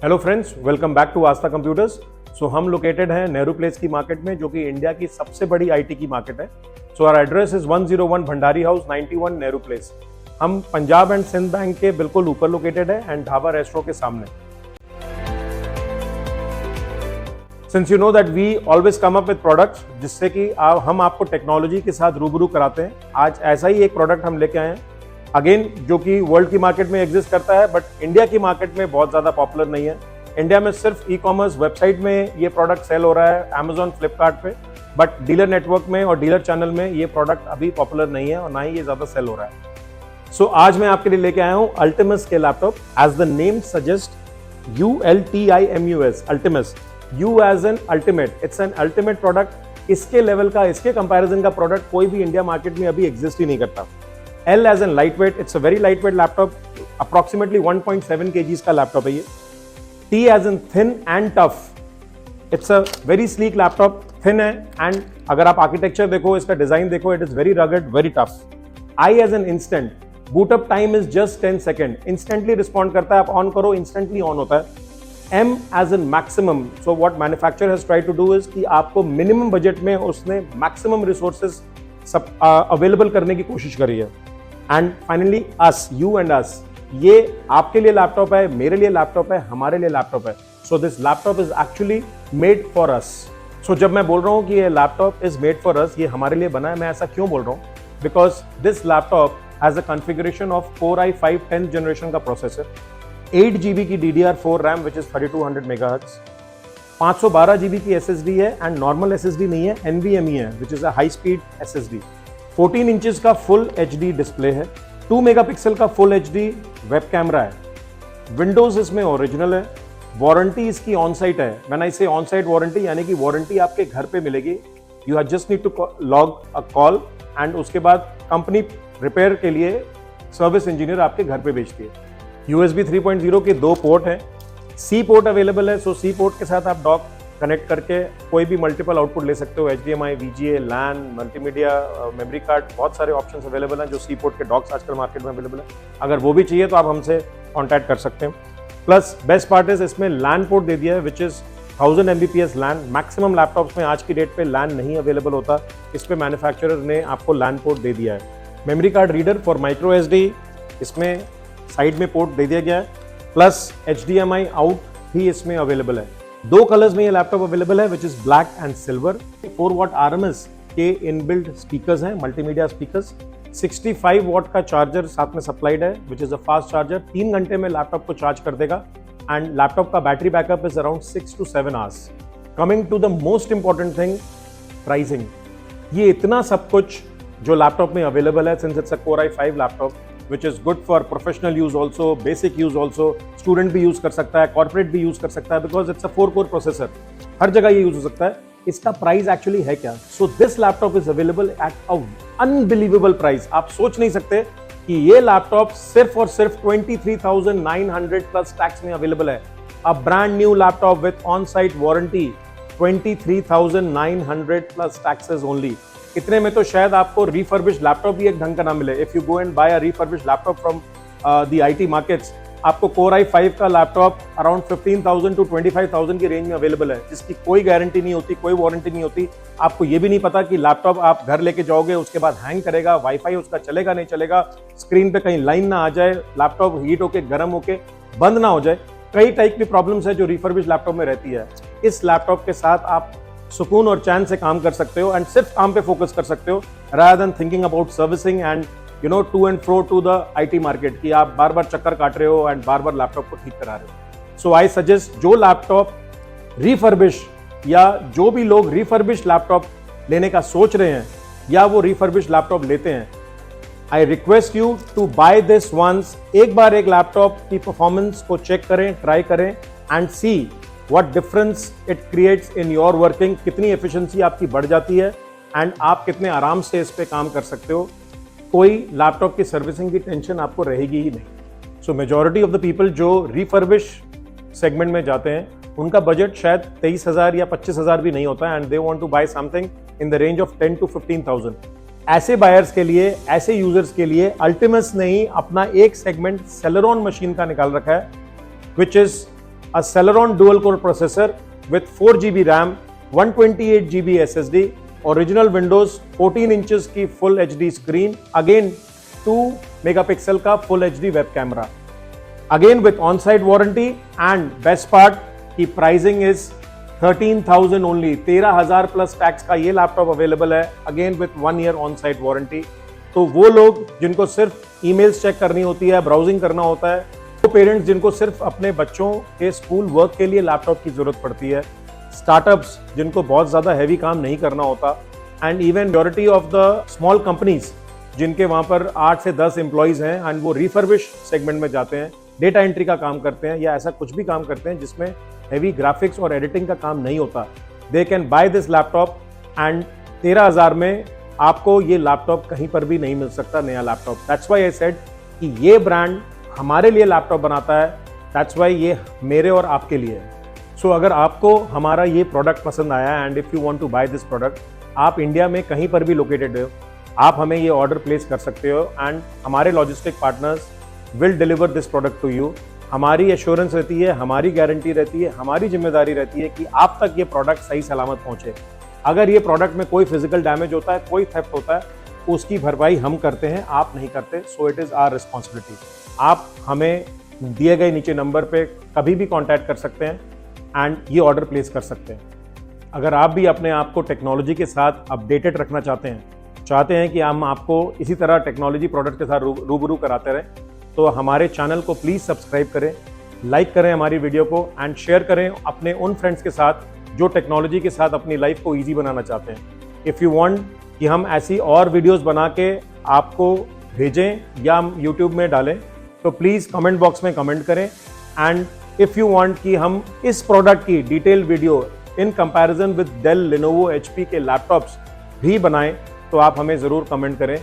Hello friends, welcome back to Aastha computers. So हम located हैं Nehru place की मार्केट में, जो कि इंडिया की सबसे बड़ी आईटी की मार्केट है। So our address is 101 Bhandari house 91 Nehru place. हम पंजाब एंड सिंध बैंक के बिल्कुल ऊपर लोकेटेड है एंड ढाबा रेस्टोरेंट के सामने। Since you know that we always come up with products जिससे कि हम आपको टेक्नोलॉजी के साथ रूबरू कराते हैं। आज ऐसा ही एक प्रोडक्ट हम लेके आए हैं, अगेन जो कि वर्ल्ड की मार्केट में एग्जिस्ट करता है बट इंडिया की मार्केट में बहुत ज्यादा पॉपुलर नहीं है। इंडिया में सिर्फ ई कॉमर्स वेबसाइट में ये प्रोडक्ट सेल हो रहा है, अमेजॉन, फ्लिपकार्ट पे, बट डीलर नेटवर्क में और डीलर चैनल में ये प्रोडक्ट अभी पॉपुलर नहीं है और ना ही ये ज्यादा सेल हो रहा है। सो आज मैं आपके लिए लेके आया हूँ अल्टिमस के laptop. As the name suggest, ULTIMUS, Ultimus, U as an ultimate, it's an ultimate product. इसके लेवल का, इसके कंपैरिजन का प्रोडक्ट कोई भी इंडिया मार्केट में अभी एग्जिस्ट ही नहीं करता। L as in lightweight, it's a very lightweight laptop, approximately 1.7 kgs का लैपटॉप है ये। T as in thin and tough, it's a very sleek laptop, thin है and अगर आप आर्किटेक्चर देखो, इसका डिजाइन देखो, it is very rugged, very tough। I as in instant, boot up time is just 10 second, instantly respond करता है, आप on करो instantly ऑन होता है। M as in maximum, so what manufacturer has tried to do is कि आपको minimum budget में उसने मैक्सिमम रिसोर्सेज सब अवेलेबल करने की कोशिश करी है। And finally us, you and us, ये आपके लिए लैपटॉप है, मेरे लिए लैपटॉप है, हमारे लिए लैपटॉप है। So this laptop is actually made for us. So जब मैं बोल रहा हूँ कि ये laptop is made for us, ये हमारे लिए बना है, मैं ऐसा क्यों बोल रहा हूँ? Because this laptop has a configuration of Core i5 10th generation का प्रोसेसर, 8 GB की DDR4 RAM which is 3200 megahertz, 512 GB की SSD है एंड नॉर्मल SSD नहीं है, NVMe है which is a high speed SSD। 14 inches का full HD display है, 2 megapixel का फुल HD वेब कैमरा है, विंडोज इसमें ओरिजिनल है, वारंटी इसकी ऑन साइट है। व्हेन आई से ऑन साइट वारंटी, यानी कि वारंटी आपके घर पे मिलेगी। You just need to log a call and उसके बाद कंपनी रिपेयर के लिए सर्विस इंजीनियर आपके घर पे भेजती है। USB 3.0 के 2 पोर्ट हैं, C पोर्ट अवेलेबल है। सो C पोर्ट के साथ आप डॉक कनेक्ट करके कोई भी मल्टीपल आउटपुट ले सकते हो, HDMI, VGA, LAN, multimedia, memory card, बहुत सारे ऑप्शंस अवेलेबल हैं जो C पोर्ट के डॉक्स आजकल मार्केट में अवेलेबल है। अगर वो भी चाहिए तो आप हमसे कॉन्टैक्ट कर सकते हैं। प्लस बेस्ट पार्ट इज इसमें LAN पोर्ट दे दिया है which is 1000 Mbps LAN। Maximum laptops में आज की डेट पे LAN नहीं अवेलेबल होता, इस पे मैन्युफैक्चरर ने आपको LAN पोर्ट दे दिया है। Memory card reader for micro SD इसमें साइड में पोर्ट दे दिया गया है, प्लस HDMI आउट भी इसमें अवेलेबल है। 2 कलर्स में ये लैपटॉप अवेलेबल है which is black and silver. 4 watt RMS के इनबिल्ट स्पीकर्स हैं, मल्टीमीडिया स्पीकर्स। 65 वॉट का चार्जर साथ में सप्लाइड है which is a fast charger, 3 घंटे में लैपटॉप को चार्ज कर देगा एंड लैपटॉप का battery backup is around 6 to 7 hours। Coming to the most important thing, pricing. ये इतना सब कुछ जो लैपटॉप में अवेलेबल है, since it's a Core i5 laptop which is good for professional use also, basic use also, student भी use कर सकता है, corporate भी use कर सकता है, because it's a 4-core processor, हर जगह ये यूज हो सकता है। इसका प्राइस एक्चुअली है क्या? So this laptop is available at a unbelievable price। आप सोच नहीं सकते कि ये लैपटॉप सिर्फ और सिर्फ 23,900 प्लस टैक्स में अवेलेबल है। A brand new laptop with on site warranty, 23,900 plus taxes only. इतने में तो शायद आपको रिफर्बिश्ड लैपटॉप भी एक ढंग का ना मिले। If you go and buy a refurbished laptop from the IT markets, आपको Core i5 का लैपटॉप अराउंड 15,000 to 25,000 की रेंज में अवेलेबल है, जिसकी कोई गारंटी नहीं होती, कोई वारंटी नहीं होती। आपको ये भी नहीं पता कि लैपटॉप आप घर लेके जाओगे, उसके बाद हैंग करेगा, वाईफाई उसका चलेगा नहीं चलेगा, स्क्रीन पे कहीं लाइन ना आ जाए, लैपटॉप हीट होके गर्म होके बंद ना हो जाए। कई टाइप की प्रॉब्लम्स है जो रिफर्बिश्ड लैपटॉप में रहती है। इस लैपटॉप के साथ आप सुकून और चैन से काम कर सकते हो एंड सिर्फ काम पे फोकस कर सकते हो, rather than thinking about servicing and to and fro to the IT market, कि आप बार बार चक्कर काट रहे हो एंड बार बार लैपटॉप को ठीक करा रहे हो। सो आई सजेस्ट, जो लैपटॉप रिफर्बिश या जो भी लोग रिफर्बिश लैपटॉप लेने का सोच रहे हैं या वो रिफर्बिश लैपटॉप लेते हैं, I request you to buy this ones. एक बार एक लैपटॉप की परफॉर्मेंस को चेक करें, ट्राई करें and see what difference it creates in your working, कितनी एफिशिएंसी आपकी बढ़ जाती है एंड आप कितने आराम से इस पे काम कर सकते हो। कोई लैपटॉप की सर्विसिंग की टेंशन आपको रहेगी ही नहीं। सो मेजॉरिटी ऑफ द पीपल जो रिफर्बिश सेगमेंट में जाते हैं, उनका बजट शायद 23,000 या 25,000 भी नहीं होता and they want to buy something in the range of 10 to 15,000। ऐसे बायर्स के लिए, ऐसे यूजर्स के लिए अल्टिमस ने ही अपना एक सेगमेंट सेलेरॉन मशीन का निकाल रखा है, which is a Celeron dual core processor with 4 GB RAM, 128 GB SSD, original Windows 14 inches की full HD screen, again 2 megapixel का full HD web camera, again with on site warranty and best part की pricing is 13,000 only. 13,000 plus tax का ये laptop available है, again with 1 year on site warranty. तो वो लोग जिनको सिर्फ ईमेल्स चेक करनी होती है, ब्राउजिंग करना होता है, वो पेरेंट्स जिनको सिर्फ अपने बच्चों के स्कूल वर्क के लिए लैपटॉप की जरूरत पड़ती है, स्टार्टअप्स जिनको बहुत ज्यादा हैवी काम नहीं करना होता, and even majority of the small companies जिनके वहां पर 8 से 10 एम्प्लॉइज हैं एंड वो रिफर्बिश सेगमेंट में जाते हैं, डेटा एंट्री का काम करते हैं या ऐसा कुछ भी काम करते हैं जिसमें हैवी ग्राफिक्स और एडिटिंग का काम नहीं होता, they can by this laptop and 13,000 में आपको ये लैपटॉप कहीं पर भी नहीं मिल सकता नया laptop. That's why I said कि ये ब्रांड हमारे लिए लैपटॉप बनाता है, दैट्स व्हाई ये मेरे और आपके लिए है। सो अगर आपको हमारा ये प्रोडक्ट पसंद आया and if you want to buy this product, आप इंडिया में कहीं पर भी लोकेटेड हो, आप हमें ये ऑर्डर प्लेस कर सकते हो एंड हमारे logistic partners will deliver this product to you. हमारी एश्योरेंस रहती है, हमारी गारंटी रहती है, हमारी जिम्मेदारी रहती है कि आप तक ये प्रोडक्ट सही सलामत पहुंचे। अगर ये प्रोडक्ट में कोई फिजिकल डैमेज होता है, कोई थेफ्ट होता है, उसकी भरपाई हम करते हैं, आप नहीं करते। So it is our responsibility. आप हमें दिए गए नीचे नंबर पे कभी भी कॉन्टैक्ट कर सकते हैं एंड ये ऑर्डर प्लेस कर सकते हैं। अगर आप भी अपने आप को टेक्नोलॉजी के साथ अपडेटेड रखना चाहते हैं कि हम आपको इसी तरह टेक्नोलॉजी प्रोडक्ट के साथ रूबरू कराते रहें, तो हमारे चैनल को प्लीज़ सब्सक्राइब करें, लाइक करें हमारी वीडियो को एंड शेयर करें अपने उन फ्रेंड्स के साथ जो टेक्नोलॉजी के साथ अपनी लाइफ को ईजी बनाना चाहते हैं। इफ़ यू वांट कि हम ऐसी और वीडियोस बना के आपको भेजें या हम यूट्यूब में डालें, तो प्लीज़ कमेंट बॉक्स में कमेंट करें। एंड इफ़ यू वांट कि हम इस प्रोडक्ट की detail video in comparison with Dell, Lenovo, HP के लैपटॉप्स भी बनाएं, तो आप हमें ज़रूर कमेंट करें।